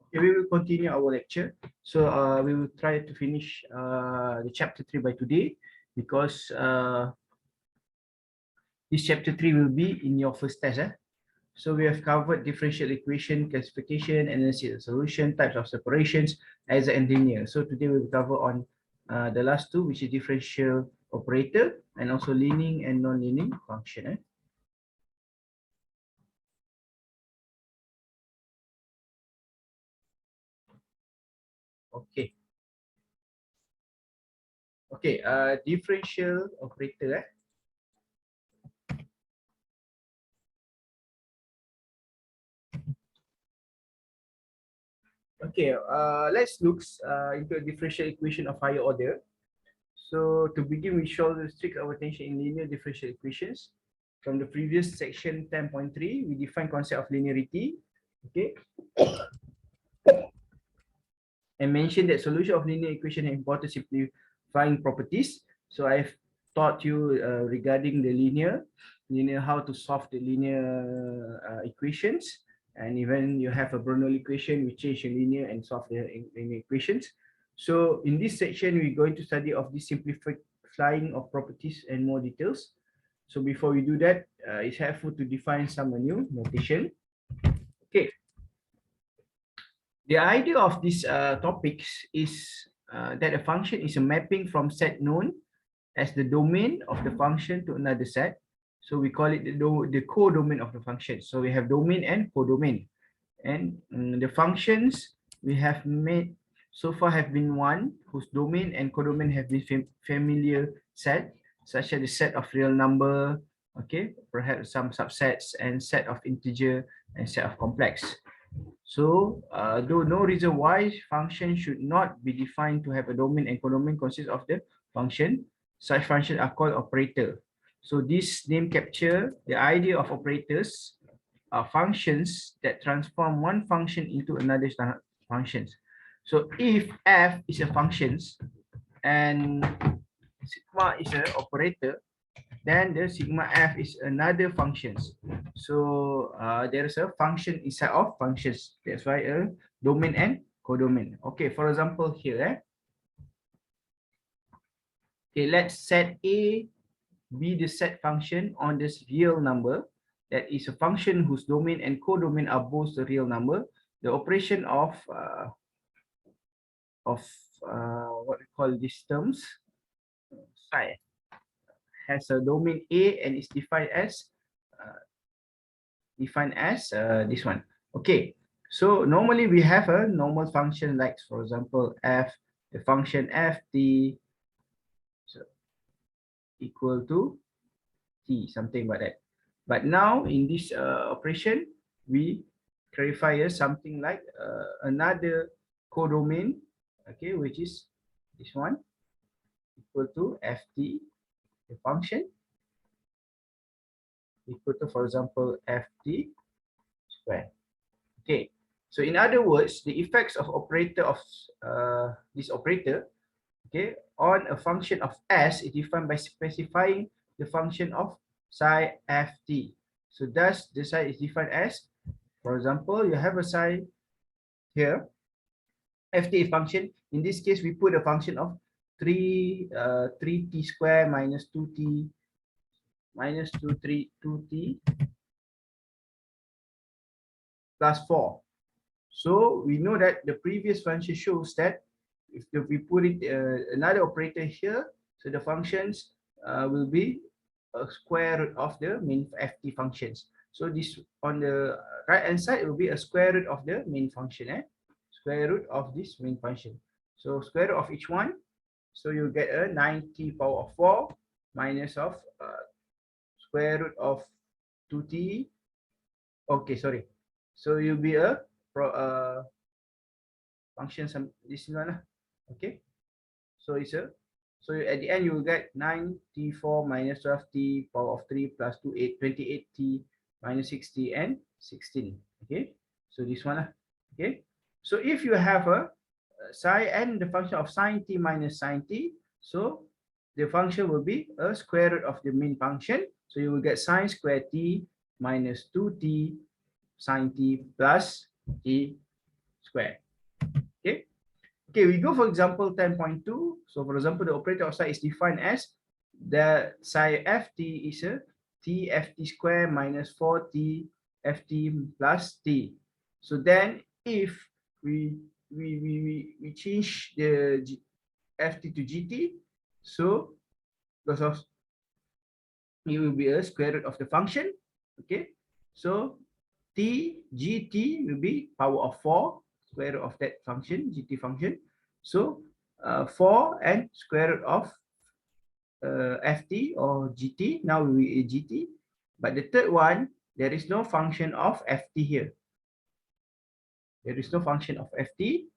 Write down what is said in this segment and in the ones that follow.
Okay, we will continue our lecture. So we will try to finish the chapter 3 by today, because this chapter 3 will be in your first test. So we have covered differential equation, classification, analysis and solution, types of separations, as and linear. So today we will cover on the last two, which is differential operator and also linear and non-linear function. Okay. Okay, differential operator. Okay, let's look into a differential equation of higher order. So to begin, we shall restrict our attention in linear differential equations. From the previous section 10.3, we define concept of linearity. Okay, and mentioned that solution of linear equation have important simplifying properties. So I've taught you regarding the linear, how to solve the linear equations. And even you have a Bernoulli equation, we change the linear and solve the linear equations. So in this section, we're going to study of the simplifying of properties and more details. So before we do that, it's helpful to define some new notation. Okay. The idea of this topics is that a function is a mapping from set known as the domain of the function to another set. So we call it the codomain of the function. So we have domain and codomain. And the functions we have made so far have been one whose domain and codomain have been familiar set, such as the set of real number, okay, perhaps some subsets, and set of integer and set of complex. So, though no reason why function should not be defined to have a domain and codomain consists of the function, such functions are called operator. So this name capture the idea of operators are functions that transform one function into another functions. So if f is a functions and sigma is an operator, then the sigma f is another functions. So there is a function inside of functions. That's why a domain and codomain. Okay, for example here. Okay, let's set a be the set function on this real number. That is a function whose domain and codomain are both the real number. The operation of what we call these terms psi has a domain A and is defined as this one. Okay, so normally we have a normal function like, for example, f, the function ft so equal to t, something like that. But now in this operation, we clarify something like another codomain, okay, which is this one equal to ft, the function equal to, for example, ft square. Okay, so in other words, the effects of operator of this operator, okay, on a function of s is defined by specifying the function of psi ft. So thus the psi is defined as, for example, you have a psi here, ft function. In this case, we put a function of 3t square minus 2t minus 2t plus 4. So we know that the previous function shows that if we put it another operator here, so the functions will be a square root of the main ft functions. So this on the right hand side, it will be a square root of the main function, square root of this main function. So square root of each one, so you get a 9t power of 4 minus of square root of 2t. Okay, sorry. So you'll be a function some this one, okay. So it's a, so at the end you will get 9t4 minus 12t power of 3 plus 28t minus 6t and 16. Okay, so this one, okay. So if you have a psi and the function of sine t minus sine t, so the function will be a square root of the main function. So you will get sine square t minus 2t sine t plus t square. Okay. Okay, we go for example 10.2. So for example, the operator of psi is defined as the psi ft is a t ft square minus 4t ft plus t. So then if we change the ft to gt, so because of it will be a square root of the function. Okay, so t gt will be power of 4 square root of that function, gt function. So 4 and square root of ft or gt, now we will gt. But the third one, there is no function of ft here. There is no function of ft,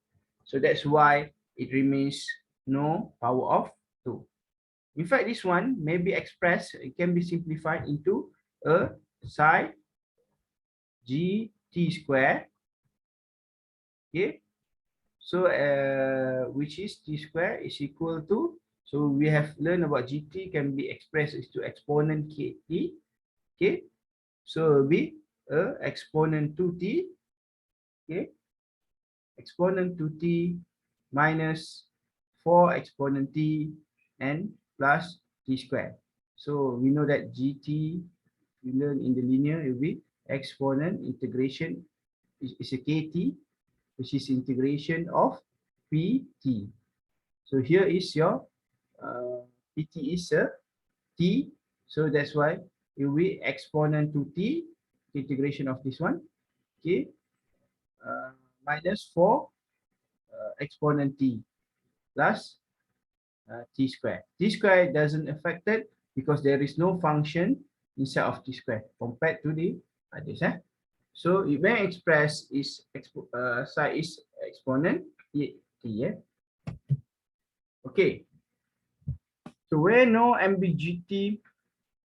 so that's why it remains no power of 2. In fact, this one may be expressed, it can be simplified into a psi gt square. Okay, so which is t square is equal to, so we have learned about gt can be expressed as to exponent kt. Okay, so it will be exponent 2t. Okay, exponent 2t minus 4 exponent t and plus t square. So we know that gt, we learn in the linear, it will be exponent integration is a kt, which is integration of pt. So here is your pt is a t, so that's why it will be exponent to t, integration of this one, okay, minus 4 exponent t plus t square. T square doesn't affect it because there is no function inside of t square compared to the others. So when expressed is psi is exponent t. Okay. So where no ambiguity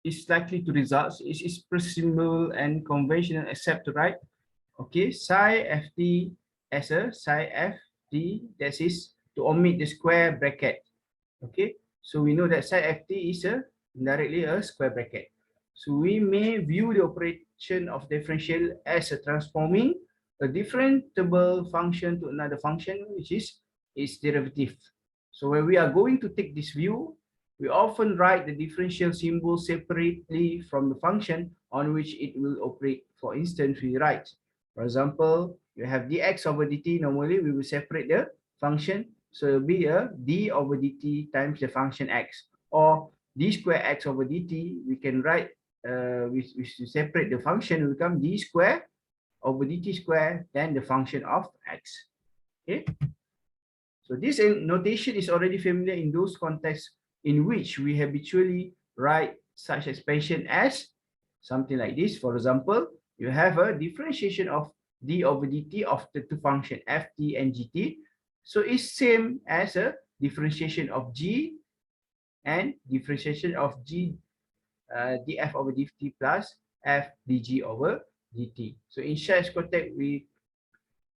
is likely to result, it is presumable and conventional except to write, okay, psi ft as a psi ft, that is to omit the square bracket. Okay, so we know that psi ft is directly a square bracket. So we may view the operation of differential as a transforming a differentiable function to another function, which is its derivative. So when we are going to take this view, we often write the differential symbol separately from the function on which it will operate. For instance, we write, for example, you have dx over dt. Normally, we will separate the function. So it will be a d over dt times the function x. Or d square x over dt, we can write, we separate the function, will become d square over dt square, then the function of x. Okay. So this notation is already familiar in those contexts in which we habitually write such expression as something like this. For example, you have a differentiation of d over dt of the two functions ft and gt. So it's same as a differentiation of g and differentiation of g df over dt plus f dg over dt. So in such context, we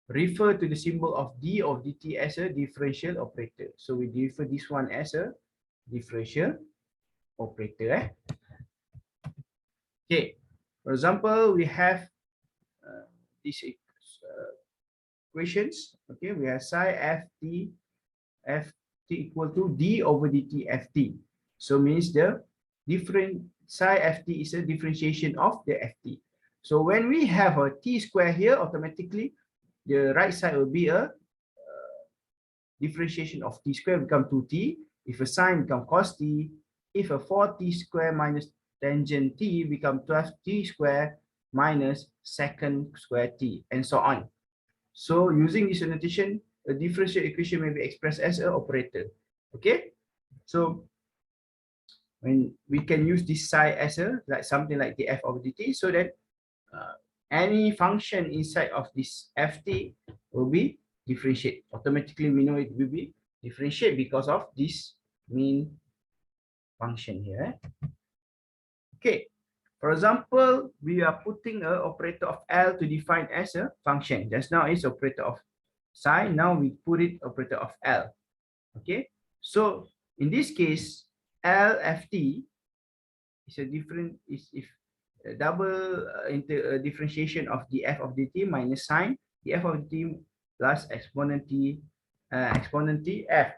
refer to the symbol of d of dt as a differential operator. So we refer this one as a differential operator. Okay, for example, we have these equations. Okay, we have psi ft equal to d over dt ft. So means the different psi ft is a differentiation of the ft. So when we have a t square here, automatically the right side will be a differentiation of t square become 2t. If a sine become cos t, if a 4t square minus tangent t become 12t square minus secant square t, and so on. So using this notation, a differential equation may be expressed as an operator. Okay, so when we can use this psi as a like something like the f of dt, so that any function inside of this ft will be differentiate. Automatically, we know it will be differentiate because of this mean function here. Okay, for example, we are putting an operator of L to define as a function. Just now it's operator of psi. Now we put it operator of L. Okay, so in this case, LFT is a different is if a double differentiation of the f of dt minus sine the f of dt plus exponent t f.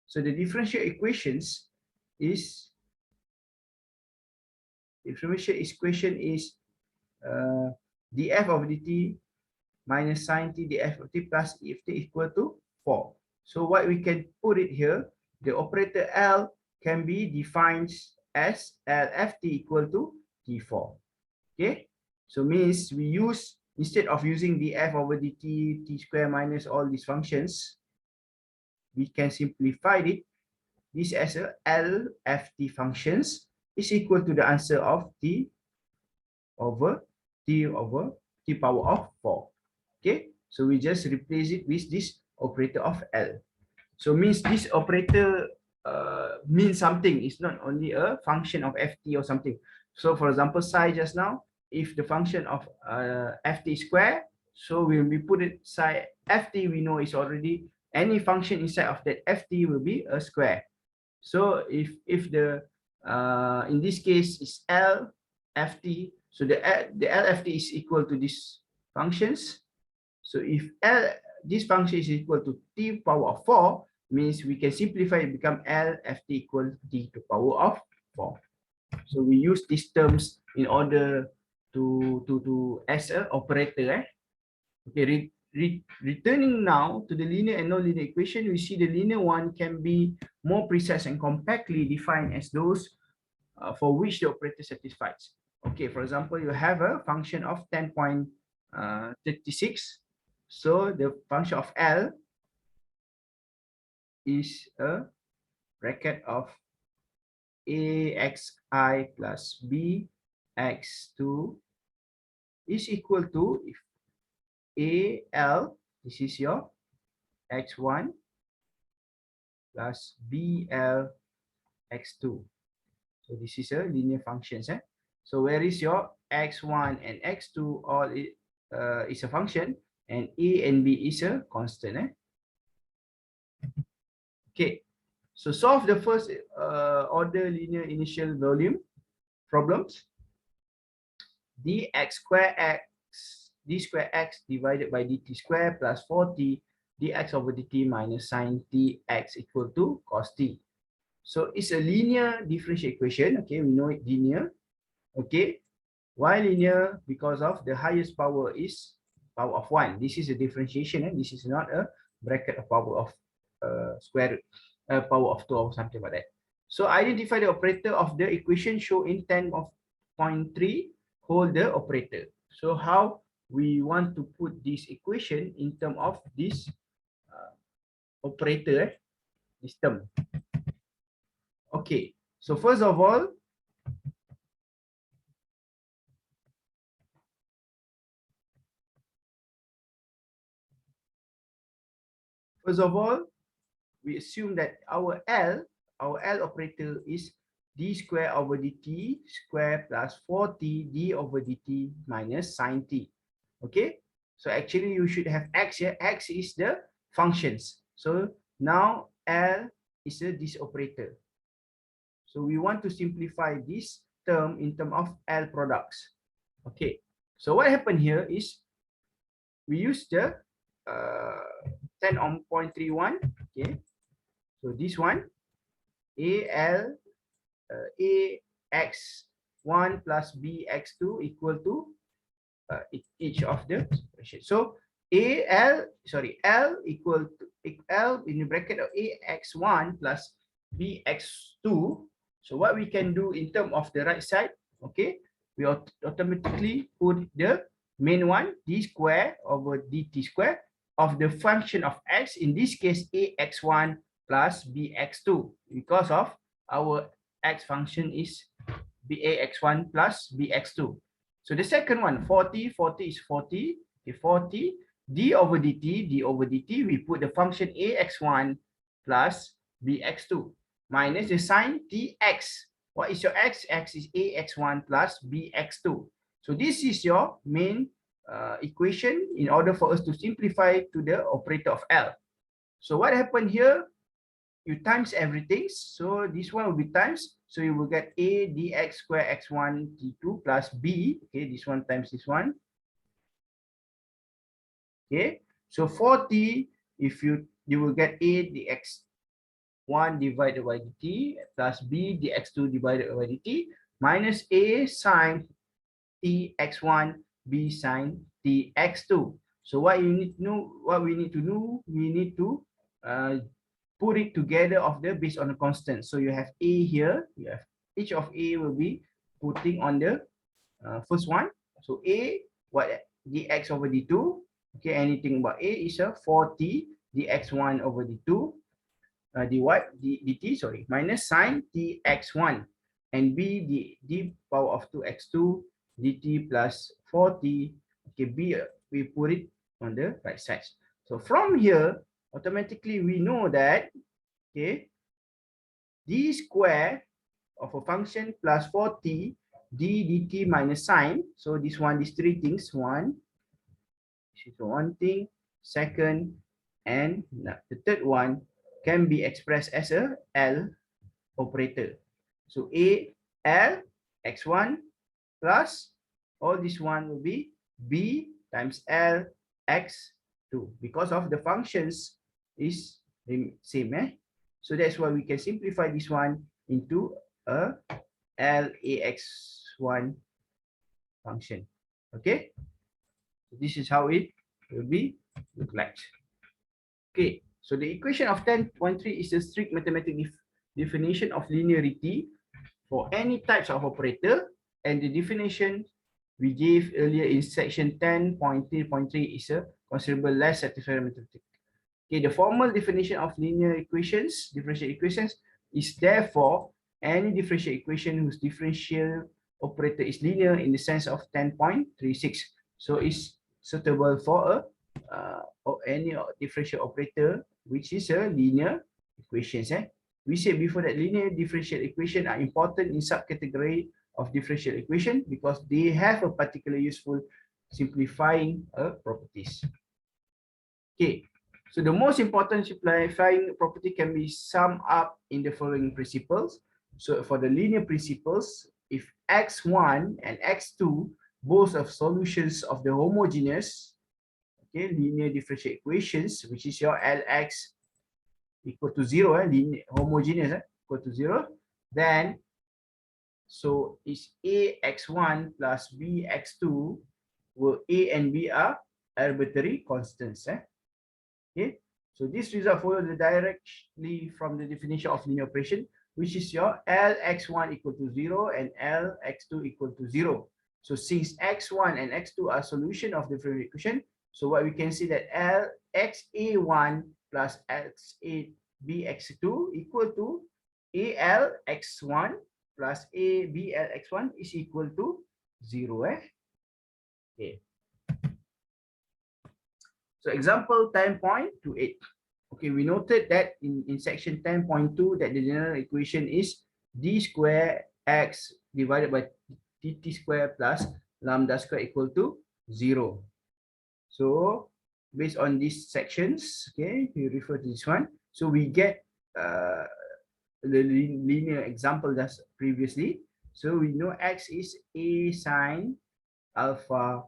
So the differential equations is df of dt minus sine t df of t plus e of t equal to 4. So what we can put it here, the operator L can be defined as LFT equal to T4. Okay, so means we use, instead of using df over dt, t square minus all these functions, we can simplify this as a LFT functions is equal to the answer of t over t power of 4. Okay, so we just replace it with this operator of L. So means this operator means something. It's not only a function of ft or something. So for example, psi just now, if the function of ft square, so when we put it psi ft, we know it's already any function inside of that ft will be a square. So if the in this case is L ft, so the LFT is equal to these functions. So if this function is equal to t power of 4, means we can simplify it, become LFT equal to t to power of 4. So we use these terms in order to as an operator. Okay, returning now to the linear and non-linear equation, we see the linear one can be more precise and compactly defined as those for which the operator satisfies. Okay, for example, you have a function of 10.36. So the function of L is a bracket of axi plus bx2 is equal to, if AL, this is your x1 plus BL x2. So this is a linear functions. So where is your x1 and x2 all is a function, and a and b is a constant. Okay, so solve the first order linear initial volume problems. dx square x d square x divided by dt square plus 4t dx over dt minus sine tx equal to cos t. So it's a linear differential equation. Okay, we know it linear. Okay, why linear? Because of the highest power is power of 1. This is a differentiation, and this is not a bracket of power of square root, power of 2 or something like that. So identify the operator of the equation shown in 10.3, hold the operator. So how we want to put this equation in terms of this operator, this term. Okay, so first of all, we assume that our L operator is d square over dt square plus 4t d over dt minus sine t. Okay, so actually you should have x here. X is the functions. So now L is this operator. So we want to simplify this term in terms of L products. Okay, so what happened here is we use the 10.31. Okay, so this one ax1 plus bx2 equal to each of the expression. So L equal to L in the bracket of ax1 plus bx2. So what we can do in terms of the right side, okay, we automatically put the main one d square over dt square of the function of x, in this case ax1 plus bx2, because of our x function is ax1 plus bx2. So the second one, 40 is 40, okay, 40 d over dt, we put the function ax1 plus bx2 minus the sine tx. What is your x? X is ax1 plus bx2. So this is your main equation in order for us to simplify to the operator of L. So what happened here? You times everything. So this one will be times. So you will get a dx square x1 t2 plus b. Okay, this one times this one. Okay, So for t, if you will get a dx1 divided by dt plus b dx2 divided by dt minus a sine t x1 b sine t x2. So what you need to know, what we need to do, we need to put it together of the based on the constant. So you have a here, you have each of a will be putting on the first one. So a, what, dx over d2. Okay, anything about a is a 4t dx1 over d2 dt, sorry, minus sine t x1, and b d power of 2x2 dt plus 4t. Okay, b we put it on the right side. So from here, automatically we know that, okay, d square of a function plus 4t d dt minus sine. So this one, these three things, this is one thing, second, and the third one can be expressed as a L operator. So a L x1 plus all this one will be b times L x2 because of the functions is same. So that's why we can simplify this one into a LAX1 function. Okay, so this is how it will be look like. Okay, so the equation of 10.3 is a strict mathematical definition of linearity for any types of operator, and the definition we gave earlier in section 10.3.3 is a considerable less satisfactory mathematical. Okay, the formal definition of linear equations, differential equations, is therefore any differential equation whose differential operator is linear in the sense of 10.36. So it's suitable for a or any differential operator which is a linear equations. We said before that linear differential equation are important in subcategory of differential equation because they have a particular useful simplifying properties. Okay, so the most important simplifying property can be summed up in the following principles. So for the linear principles, if x1 and x2 both are solutions of the homogeneous, okay, linear differential equations, which is your Lx equal to 0, linear homogeneous equal to 0, then so is ax1 plus bx2, where a and b are arbitrary constants. Okay, so this result follows directly from the definition of linear operation, which is your Lx1 equal to 0 and Lx2 equal to 0. So since x1 and x2 are solution of the differential equation, so what we can see that Lxa1 plus Bx2 equal to Alx1 plus Blx1 is equal to 0. Okay. So example 10.28. Okay, we noted that in section 10.2 that the general equation is d square x divided by dt square plus lambda square equal to 0. So based on these sections, okay, we refer to this one. So we get the linear example that's previously. So we know x is a sine alpha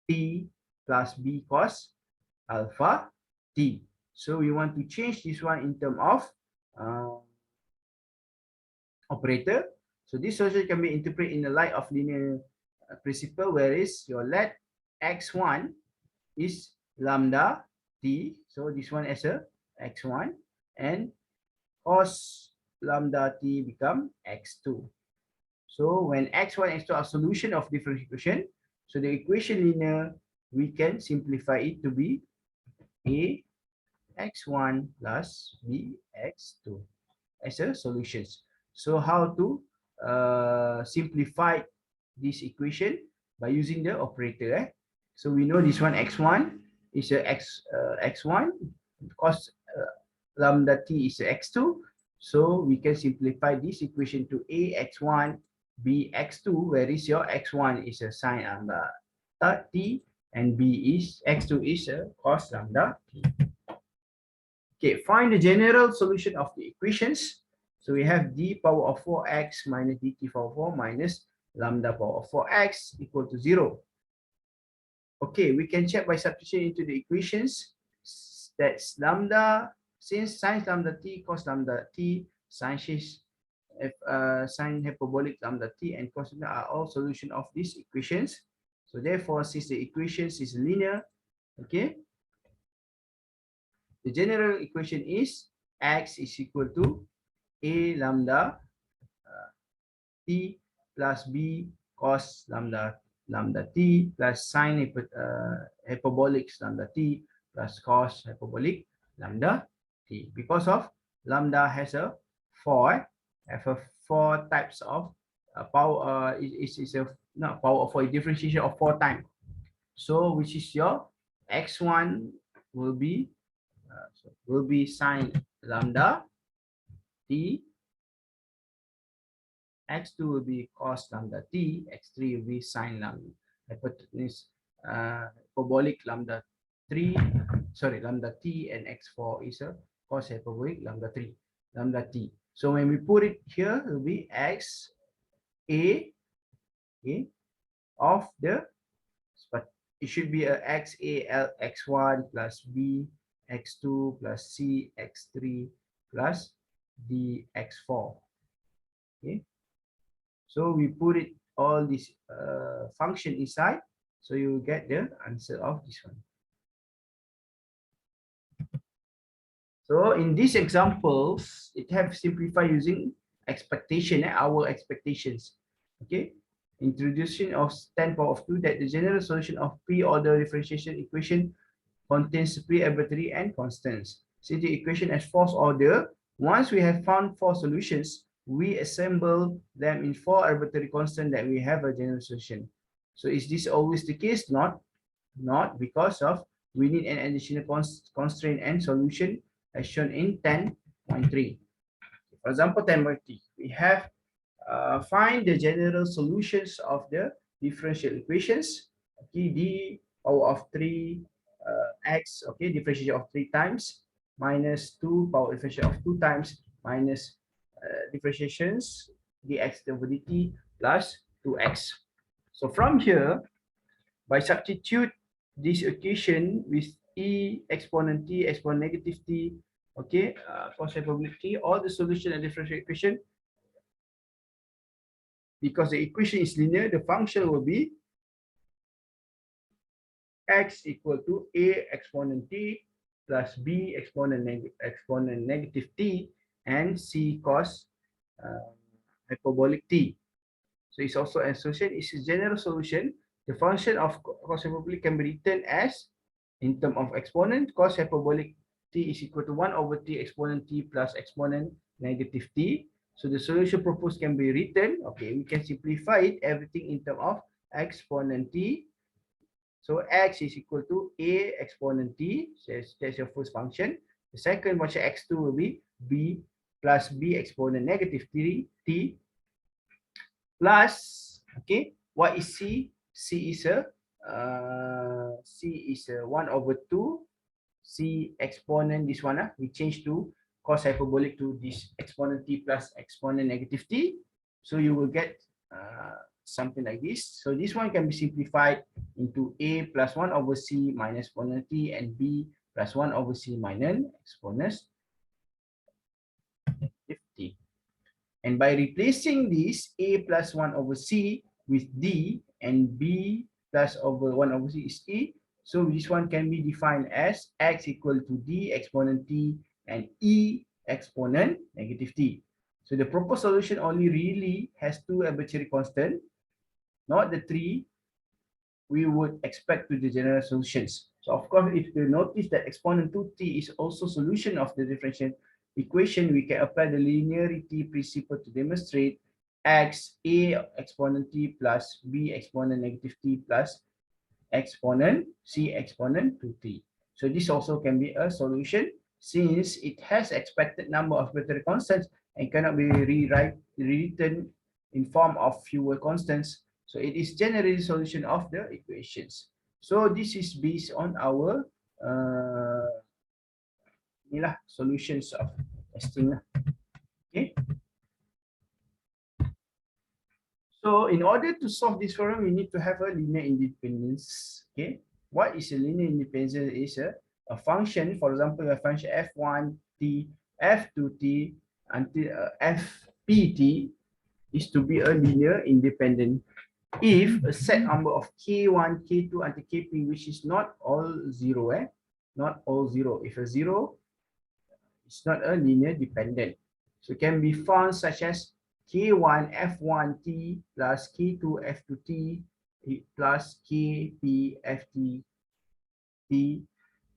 t plus b cos alpha t. So we want to change this one in terms of operator. So this solution can be interpreted in the light of linear principle, whereas your let x1 is lambda t. So this one as a x1 and cos lambda t become x2. So when x1 and x2 are solution of differential equation, so the equation linear, we can simplify it to be a x1 plus b x2 as a solutions. So how to simplify this equation by using the operator. So we know this one x1 is a x1, cos lambda t is a x2. So we can simplify this equation to a x1 b x2, where is your x1 is a sine lambda t and b is x2 is a cos lambda t. Okay, find the general solution of the equations. So we have d power of 4x minus dt power 4 minus lambda power of 4x equal to 0. Okay, we can check by substitution into the equations. That's lambda, since sine lambda t, cos lambda t, sine sine hyperbolic lambda t, and cos lambda are all solution of these equations. So therefore, since the equations is linear, okay, the general equation is x is equal to a lambda t plus b cos lambda t plus sine hyperbolic lambda t plus cos hyperbolic lambda t. Because of lambda has a four types of power. Is a not power for a differentiation of 4 times. So which is your x1 will be sine lambda t, x2 will be cos lambda t, x3 will be sine lambda hypotenuse hyperbolic lambda 3, sorry, lambda t, and x4 is a cos hyperbolic lambda 3 lambda t. So when we put it here, it will be x a, okay, of the, but it should be a x a l x1 plus b x2 plus c x3 plus d x4. Okay, so we put it all this function inside, so you will get the answer of this one. So in these examples, it have simplified using expectation, our expectations. Okay, introduction of 10 power of 2 that the general solution of p-order differentiation equation contains pre-arbitrary and constants. Since the equation has fourth order, once we have found 4 solutions, we assemble them in 4 arbitrary constants that we have a general solution. So is this always the case? Not, because of we need an additional constraint and solution as shown in 10.3. For example, 10.3, we have find the general solutions of the differential equations. Okay, d power of 3 x, okay, differentiation of 3 times, minus 2 power differentiation of 2 times, minus differentiations dx over dt plus 2x. So from here, by substitute this equation with e exponent t exponent negative t, okay, cos probability, all the solution and differential equation, because the equation is linear, the function will be x equal to a exponent t plus b exponent negative t and c cos hyperbolic t. So it's also an solution. It's a general solution. The function of cos hyperbolic can be written as, in terms of exponent, cos hyperbolic t is equal to 1 over t exponent t plus exponent negative t. So the solution proposed can be written, okay, we can simplify it, everything in terms of exponent t. So x is equal to a exponent t, so that's your first function. The second function x2 will be b plus b exponent negative t plus, okay, what is c? C is a 1 over 2 c exponent, this one we change to cos hyperbolic to this exponent t plus exponent negative t. So you will get something like this. So this one can be simplified into a plus 1 over c minus exponent t and b plus 1 over c minus exponent t. And by replacing this a plus 1 over c with d and b plus over 1 over c is e, so this one can be defined as x equal to d exponent t and e exponent negative t. So the proposed solution only really has 2 arbitrary constant, not the 3 we would expect to the general solutions. So of course, if you notice that exponent 2t is also solution of the differential equation, we can apply the linearity principle to demonstrate x a exponent t plus b exponent negative t plus exponent c exponent 2t. So this also can be a solution since it has expected number of arbitrary constants and cannot be rewritten in form of fewer constants. So it is generally solution of the equations. So this is based on our solutions of testing. Okay. So in order to solve this problem, we need to have a linear independence. Okay, what is a linear independence? Is a function, for example, a function f1t, f2t until fpt is to be a linear independent if a set number of k1, k2 until kp, which is not all zero, not all zero. If a zero, it's not a linear dependent. So it can be found such as k1 f1t plus k2 f2t plus kp ft t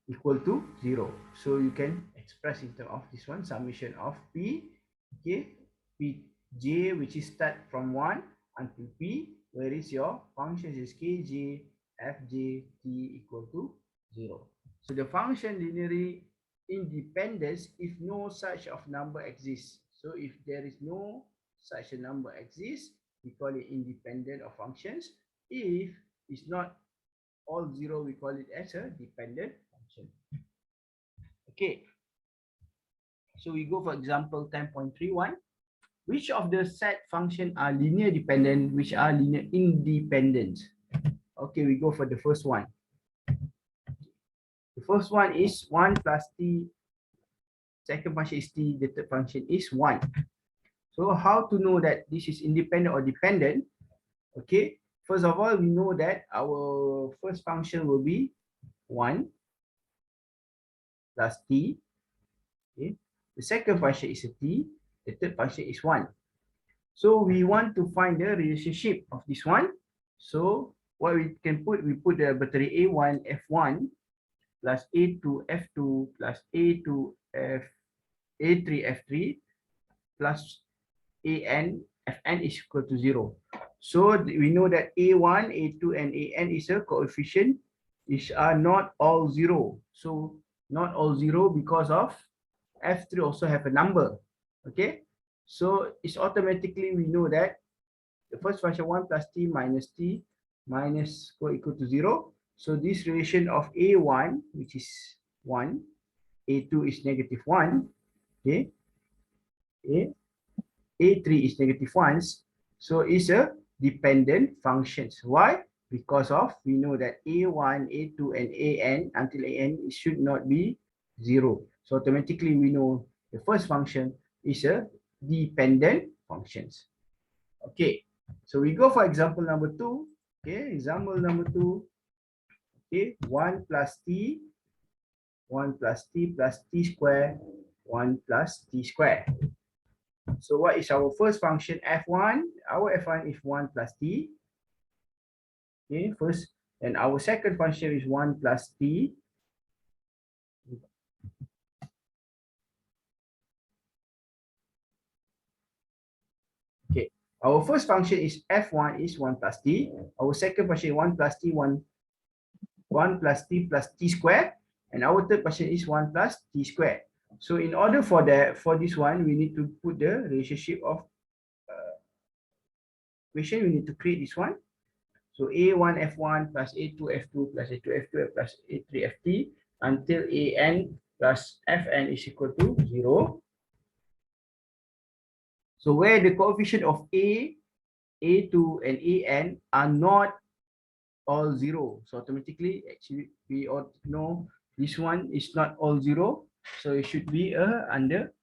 equal to 0. So you can express in terms of this one, summation of p, okay, pj, which is start from 1 until p, where is your function is kj fj t equal to 0. So the function linearly independence if no such of number exists. So if there is no such a number exists, we call it independent of functions. If it's not all zero, we call it as a dependent function. Okay. So we go for example 10.31. Which of the set function are linear dependent, which are linear independent? Okay, we go for the first one. The first one is 1 plus t. Second function is t. The third function is 1. So how to know that this is independent or dependent? Okay, first of all, we know that our first function will be 1 plus t. Okay, the second function is a t. The third function is 1. So we want to find the relationship of this one. So what we can put, we put the arbitrary a1 f1 plus a2 f2 plus a2 a3 f3 plus an fn is equal to 0. So we know that a1, a2 and an is a coefficient which are not all 0. So not all 0 because of f3 also have a number. Okay, so it's automatically we know that the first function 1 plus t minus equal to 0. So this relation of a1, which is 1, a2 is negative 1, okay, a3 is negative 1, so it's a dependent functions. Why? Because of we know that a1, a2 and an until an it should not be 0. So automatically we know the first function is a dependent functions. Okay, so we go for example number 2. Okay, example number 2. Okay, 1 plus t, 1 plus t plus t square, 1 plus t square. So what is our first function f1? Our f1 is 1 plus t. Okay, first, and our second function is 1 plus t. Okay, our first function is f1 is 1 plus t. Our second function is 1 plus t, 1 plus t plus t square, and our third function is 1 plus t square. So in order for this one, we need to put the relationship of equation. We need to create this one. So a1 f1 plus a2 f2 plus a2 f2 plus a3 ft until an plus fn is equal to 0. So where the coefficient of a, a2 and an are not all 0, so automatically actually we ought to know this one is not all 0, so it should be under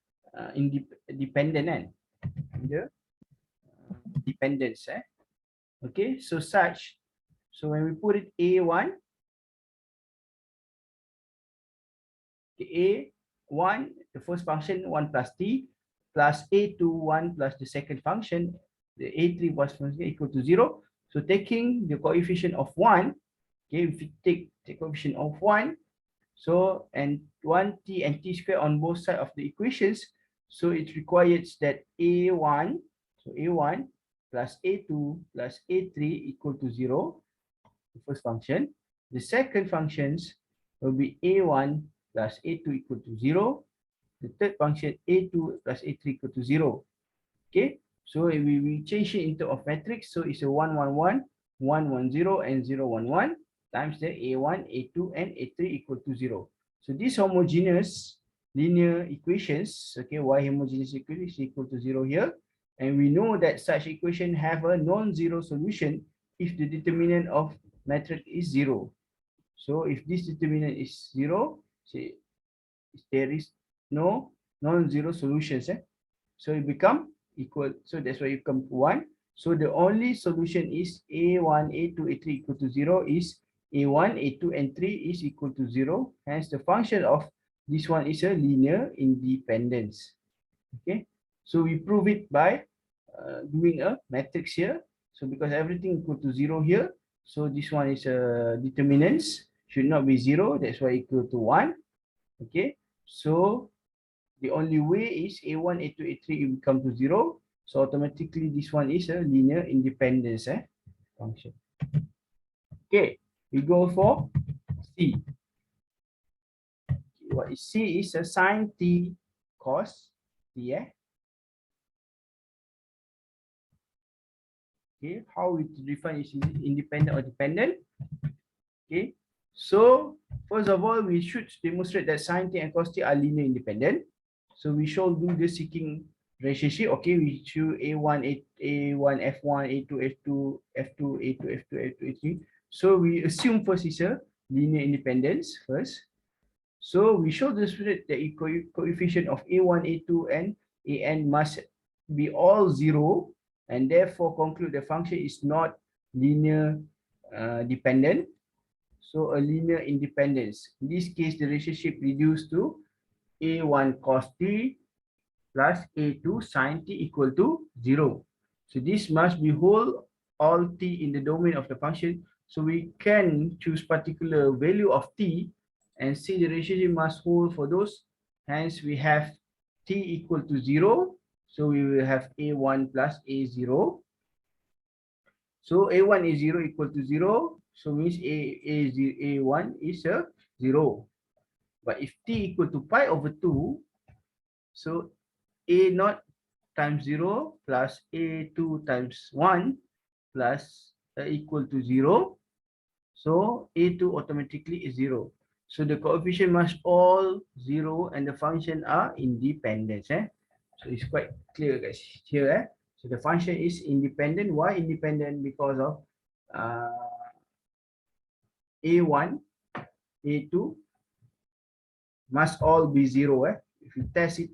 independent and under dependence. Okay, so such, so when we put it a1, a1, the first function 1 plus t plus a2 1 plus the second function, the a3 was equal to 0. So taking the coefficient of 1, okay, if we take the coefficient of 1, so and 1t and t square on both sides of the equations, so it requires that a1, so a1 plus a2 plus a3 equal to 0, the first function. The second functions will be a1 plus a2 equal to 0. The third function a2 plus a3 equal to 0. Okay, so we change it into of matrix. So it's a 1 1 1 1 1 0 and 0 1 1 times the a1 a2 and a3 equal to 0. So this homogeneous linear equations, okay, y homogeneous equation is equal to 0 here. And we know that such equation have a non-zero solution if the determinant of matrix is 0. So if this determinant is 0, say there is no non-zero solutions. So it become equal. So that's why it become 1. So the only solution is A1, A2, A3 equal to 0 is A1, A2, and 3 is equal to 0. Hence the function of this one is a linear independence. Okay. So we prove it by doing a matrix here. So because everything equal to 0 here, so this one is a determinants should not be 0. That's why equal to 1. Okay. So the only way is A1, A2, A3 will come to 0. So automatically this one is a linear independence function. Okay, we go for C. What is C is a sine t cos t. Okay, how we define is independent or dependent? Okay, so first of all, we should demonstrate that sine t and cos t are linear independent. So we shall do the seeking relationship. Okay, we choose A1, A1, F1, A2, F2, F2, A2, F2, F2, A3. So we assume first is a linear independence first. So we show the coefficient of A1, A2, and AN must be all 0, and therefore conclude the function is not linear dependent. So a linear independence. In this case, the relationship reduced to A1 cos t plus A2 sin t equal to 0. So this must be whole all t in the domain of the function. So we can choose particular value of t and see the relationship must hold for those. Hence we have t equal to 0. So we will have A1 plus A0. So A1 is 0 equal to 0. So means A1 is a 0. But if t equal to pi over 2, so A naught times 0 plus A2 times 1 plus equal to 0. So A2 automatically is 0. So the coefficient must all 0 and the function are independent. So it's quite clear guys here. So the function is independent. Why independent? Because of A1, A2 must all be 0. If you test it,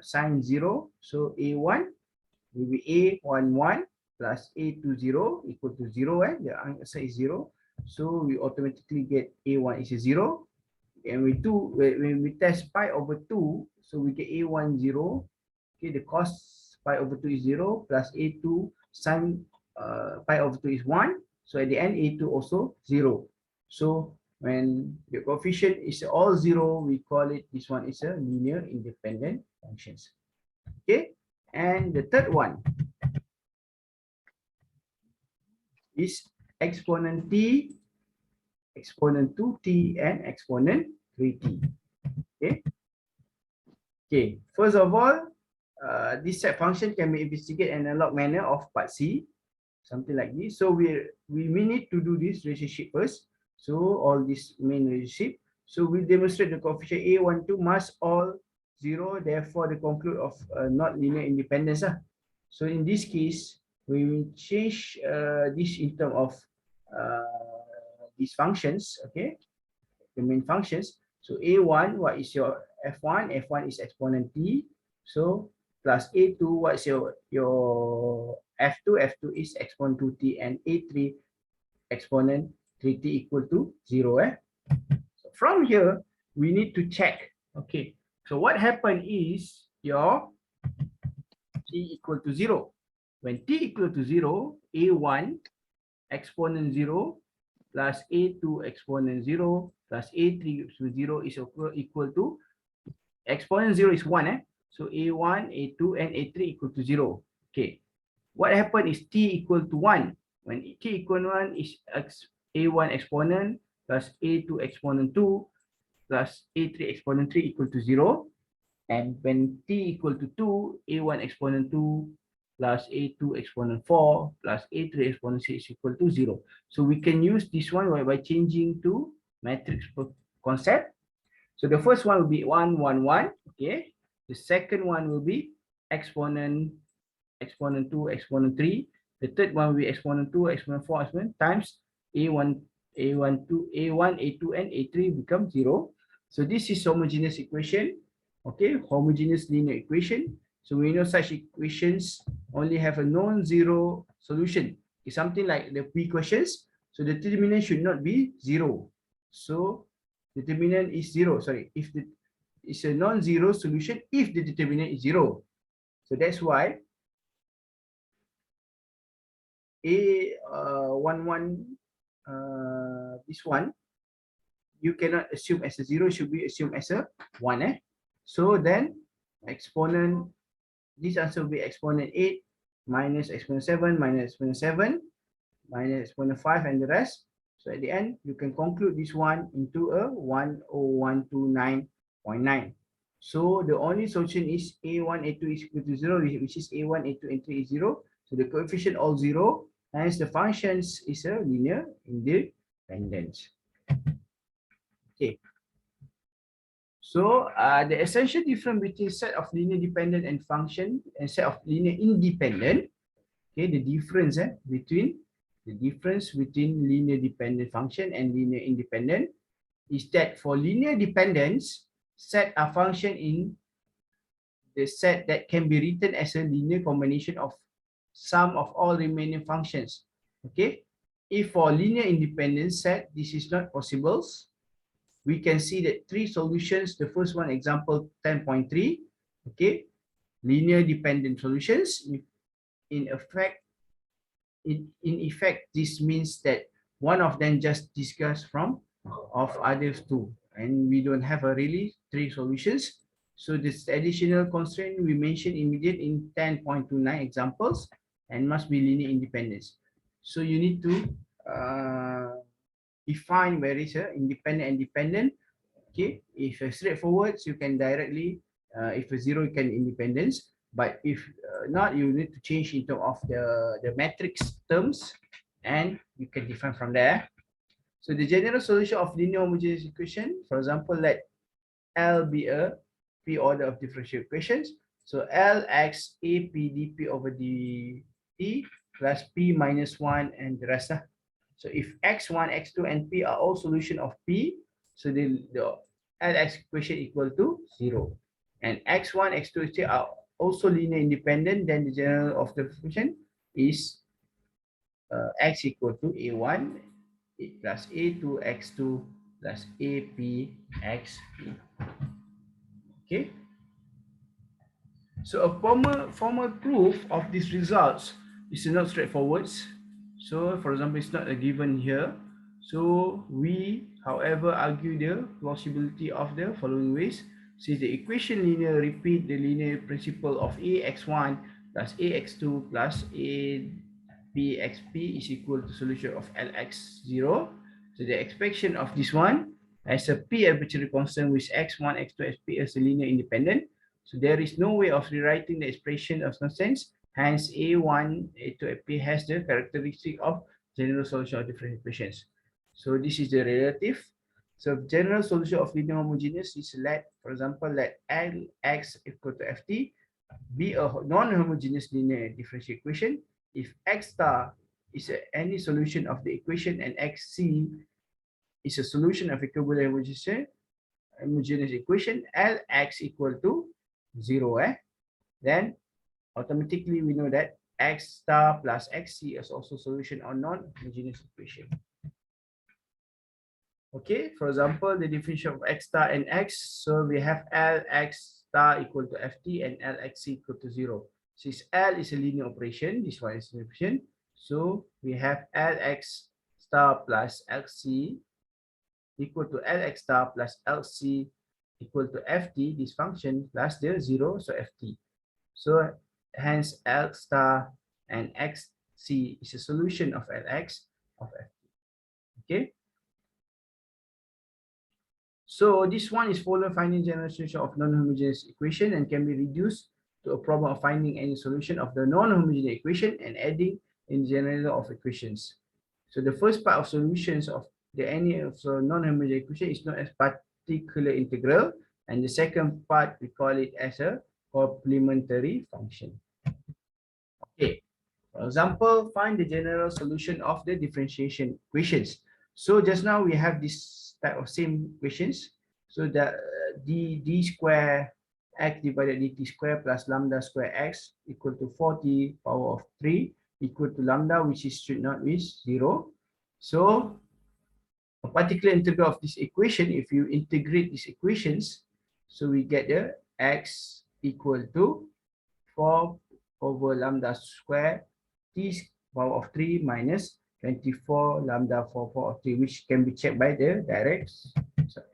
sign 0. So A1 will be A11 plus A20 equal to 0. The answer is 0. So we automatically get A1 is a 0. And when we test pi over 2, so we get A10. Okay, the cos pi over 2 is 0 plus A2 sin pi over 2 is 1. So at the end, A2 also 0. So when the coefficient is all 0, we call it, this one is a linear independent functions. Okay, and the third one is exponent t, exponent 2t, and exponent 3t. Okay. Okay. First of all, this set function can be investigated in analog manner of part C, something like this. So we need to do this relationship first. So all this main relationship. So we demonstrate the coefficient A12 must all 0. Therefore, the conclude of not linear independence. So in this case, we will change this in terms of these functions. Okay, the main functions. So A1, what is your F1? F1 is exponent t. So plus A2, what's your F2? F2 is exponent 2t, and A3 exponent 3t equal to 0. So from here, we need to check. Okay, so what happened is your t equal to 0. When t equal to 0, A1 exponent 0 plus A2 exponent 0 plus A3 exponent 0 is equal to exponent 0 is 1. So A1, A2, and A3 equal to 0. Okay. What happened is t equal to 1. When t equal to 1 is A1 exponent plus A2 exponent 2 plus A3 exponent 3 equal to 0. And when t equal to 2, A1 exponent 2 plus A2 exponent 4 plus A3 exponent 6 equal to 0. So we can use this one by changing to matrix concept. So the first one will be 1, 1, 1. Okay. The second one will be exponent exponent 2, exponent 3. The third one will be exponent 2, exponent 4, exponent times a1, a1, 2, a1, a2, and a3 become 0. So this is homogeneous equation. Okay, homogeneous linear equation. So we know such equations only have a non-zero solution. It's something like the P questions. So the determinant should not be 0. So determinant is 0. Sorry, if the it's a non-zero solution if the determinant is 0. So that's why this one you cannot assume as a 0, should be assumed as a 1. So then exponent, this answer will be exponent 8 minus exponent 7 minus exponent 7 minus exponent 5 and the rest. So at the end, you can conclude this one into a 10129.9. So the only solution is A1, A2 is equal to 0, which is A1, A2, and 3 is 0. So the coefficient all 0, hence the functions is a linear independence. Okay. So the essential difference between set of linear dependent and function and set of linear independent. Okay, the difference between linear dependent function and linear independent is that for linear dependence, set a function in the set that can be written as a linear combination of sum of all remaining functions. Okay, if for linear independent set this is not possible, we can see that 3 solutions. The first one, example 10.3, okay, linear dependent solutions. In effect, this means that one of them just discussed from of others two, and we don't have a really 3 solutions. So this additional constraint we mentioned immediate in 10.29 examples and must be linear independence. So you need to define where is a independent and dependent. Okay, if straightforward, you can directly, if a 0, you can independence. But if not, you need to change in terms of the matrix terms, and you can define from there. So the general solution of linear homogeneous equation, for example, let L be a p order of differential equations. So L x a p dp over dt plus p minus 1 and the rest. So if x1, x2, and p are all solution of p, so the Lx equation equal to 0. And x1, x2, x3 are also linear independent, then the general of the function is x equal to a1 plus a2 x2 plus ap xp. Okay. So a formal proof of these results is not straightforward. So for example, it's not a given here. So we, however, argue the plausibility of the following ways. Since the equation linear, repeat the linear principle of ax1 plus ax2 plus abxp is equal to solution of lx0. So the expression of this one as a p arbitrary constant with x1, x2, xp as a linear independent. So there is no way of rewriting the expression of constants. Hence, A1, A2, AP has the characteristic of general solution of differential equations. So this is the relative. So general solution of linear homogeneous is let, for example, let Lx equal to Ft be a non-homogeneous linear differential equation if x star is any solution of the equation and xc is a solution of equivalent homogeneous equation, Lx equal to 0, then automatically we know that x star plus xc is also solution on non-homogeneous equation. Okay, for example, the differential of x star and x, so we have Lx star equal to Ft and Lxc equal to 0. Since L is a linear operation, this one is a operation, so we have Lx star plus Lc equal to Lx star plus Lc equal to Ft, this function, plus the 0, so Ft. So hence L star and Xc is a solution of Lx of Ft. Okay. So this one is follow finding general solution of non-homogeneous equation and can be reduced to a problem of finding any solution of the non-homogeneous equation and adding in general of equations. So the first part of solutions of the any of the non-homogeneous equation is known as particular integral, and the second part we call it as a complementary function. Okay. For example, find the general solution of the differentiation equations. So just now we have this type of same equations. So that d square x divided dt square plus lambda square x equal to 40 power of 3 equal to lambda, which is should not be 0. So a particular integral of this equation, if you integrate these equations, so we get the x equal to 4 over lambda square t power of 3 minus 24 lambda 4 power of 3, which can be checked by the direct substitution.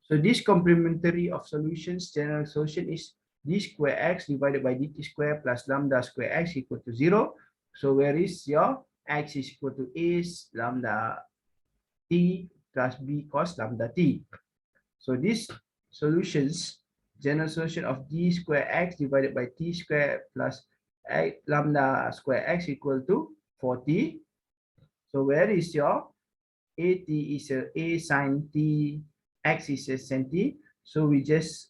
So this complementary of solutions general solution is d square x divided by dt square plus lambda square x equal to 0. So where is your x is equal to a lambda t plus b cos lambda t. So these solutions, general solution of d square x divided by t square plus lambda square x equal to 40. So where is your at is a sine t, x is a sin t. So we just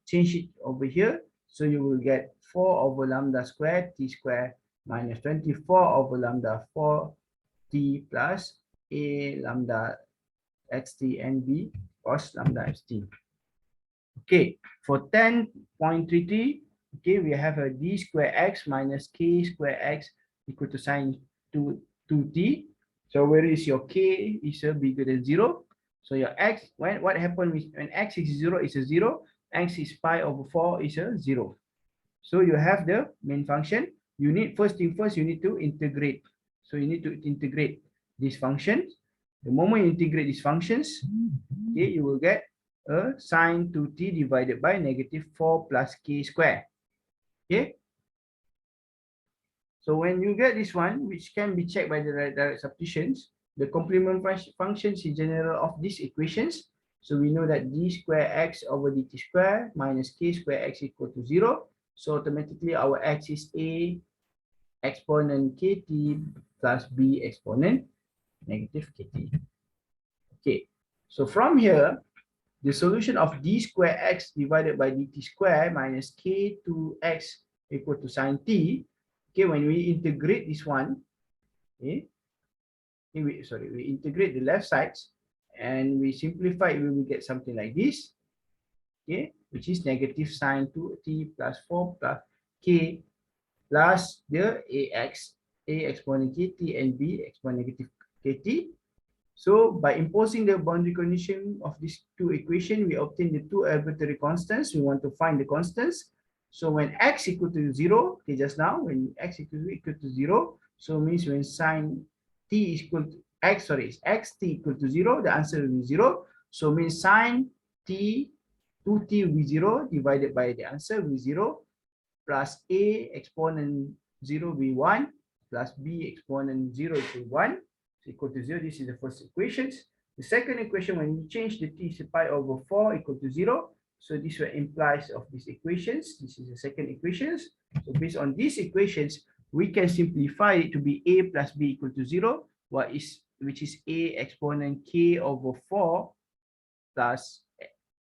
change it over here. So you will get 4 over lambda square t square minus 24 over lambda 4 t plus a lambda xt and b cos lambda xt. Okay, for 10.33, okay, we have a d square x minus k square x equal to sine 2t. So where is your k is bigger than 0? So your x, what happened when x is 0 is a 0, x is pi over 4 is a 0. So you have the main function. You need, first thing first, you need to integrate. So you need to integrate these functions. The moment you integrate these functions, okay, you will get a sine 2t divided by negative 4 plus k square. Okay. So when you get this one, which can be checked by the direct substitutions, the complement functions in general of these equations. So we know that d square x over dt square minus k square x equal to 0. So automatically our x is a exponent kt plus b exponent negative kt. Okay. So from here, the solution of d square x divided by dt square minus k to x equal to sine t. Okay, when we integrate this one, okay, we integrate the left sides and we simplify it, we will get something like this, okay, which is negative sine 2t plus 4 plus k plus the ax, a exponent kt and b exponent negative kt. So by imposing the boundary condition of these two equations, we obtain the two arbitrary constants. We want to find the constants. So when x equal to 0, okay, just now when x equal to 0, so means when sine t is equal to x, sorry, xt equal to 0, the answer will be 0. So means sine t 2t will be 0 divided by the answer will be 0 plus a exponent 0 will be 1 plus b exponent 0 to 1 equal to 0. This is the first equations. The second equation, when you change the t to pi over 4 equal to 0, so this will implies of these equations. This is the second equations. So based on these equations, we can simplify it to be a plus b equal to 0, which is a exponent k over 4 plus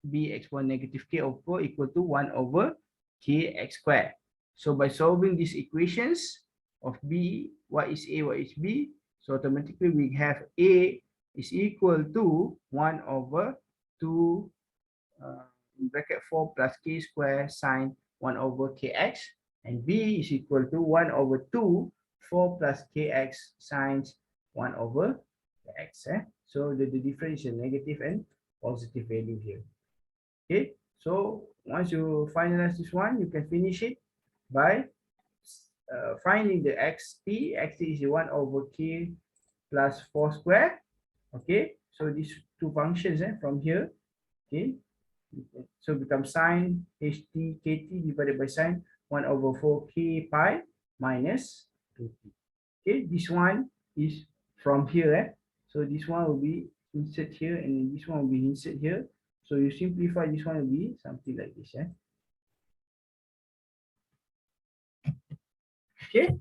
b exponent negative k over 4 equal to 1 over kx squared. So by solving these equations of b, what is a, what is b, so automatically we have a is equal to 1 over 2 bracket 4 plus k square sine 1 over kx, and b is equal to 1 over 2 4 plus kx sine 1 over x. So the difference is a negative and positive value here. Okay, so once you finalize this one, you can finish it by finding the xt. Xt is 1 over k plus 4 square. Okay, so these two functions from here. Okay, so become sine ht kt divided by sine 1 over 4 k pi minus 2t. Okay, this one is from here. So this one will be insert here and this one will be insert here. So you simplify this one will be something like this. Okay,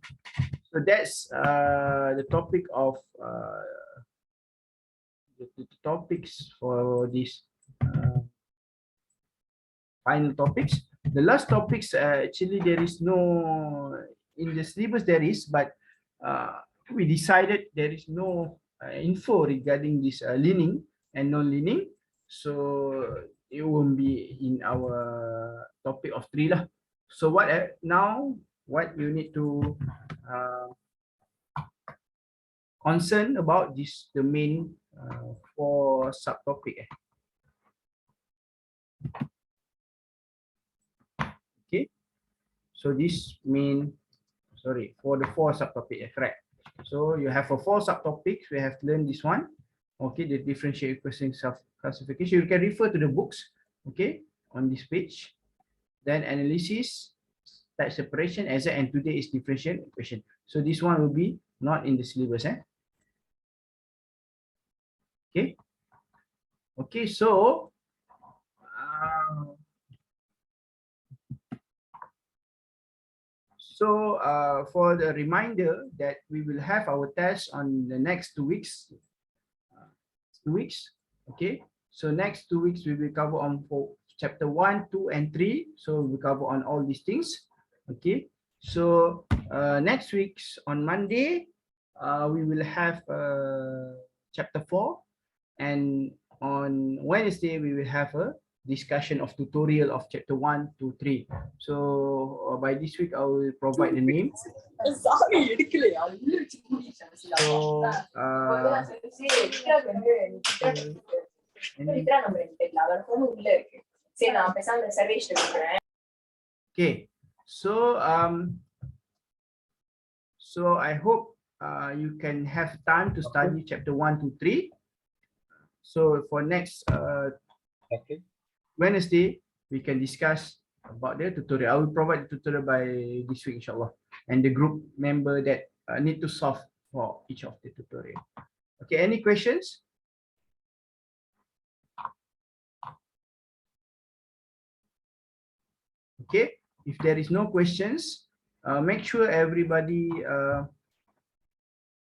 so that's the topic of the topics for this final topics. The last topics, actually there is no, in the syllabus there is, but we decided there is no info regarding this linear and non-linear. So it won't be in our topic of 3 lah. So what now, what you need to concern about this, the main 4 subtopic. Okay, so this main, sorry, for the 4 subtopic, correct. So you have for 4 subtopics, we have learned this one. Okay, the differential equation classification. You can refer to the books, okay, on this page. Then analysis, type separation, exact, and today is differential equation. So this one will be not in the syllabus. Okay. Okay, so for the reminder that we will have our test on the next 2 weeks. 2 weeks. Okay. So next 2 weeks we will cover on for chapter 1, 2, and 3. So we will cover on all these things. Okay. So next week's on Monday, we will have chapter 4, and on Wednesday we will have a discussion of tutorial of chapter 1 to 3. So by this week I will provide the name. So okay, so I hope you can have time to study chapter 1 to 3. So for next Wednesday, we can discuss about the tutorial. I will provide the tutorial by this week, inshallah, and the group member that need to solve for each of the tutorial. Okay, any questions? Okay, if there is no questions, make sure everybody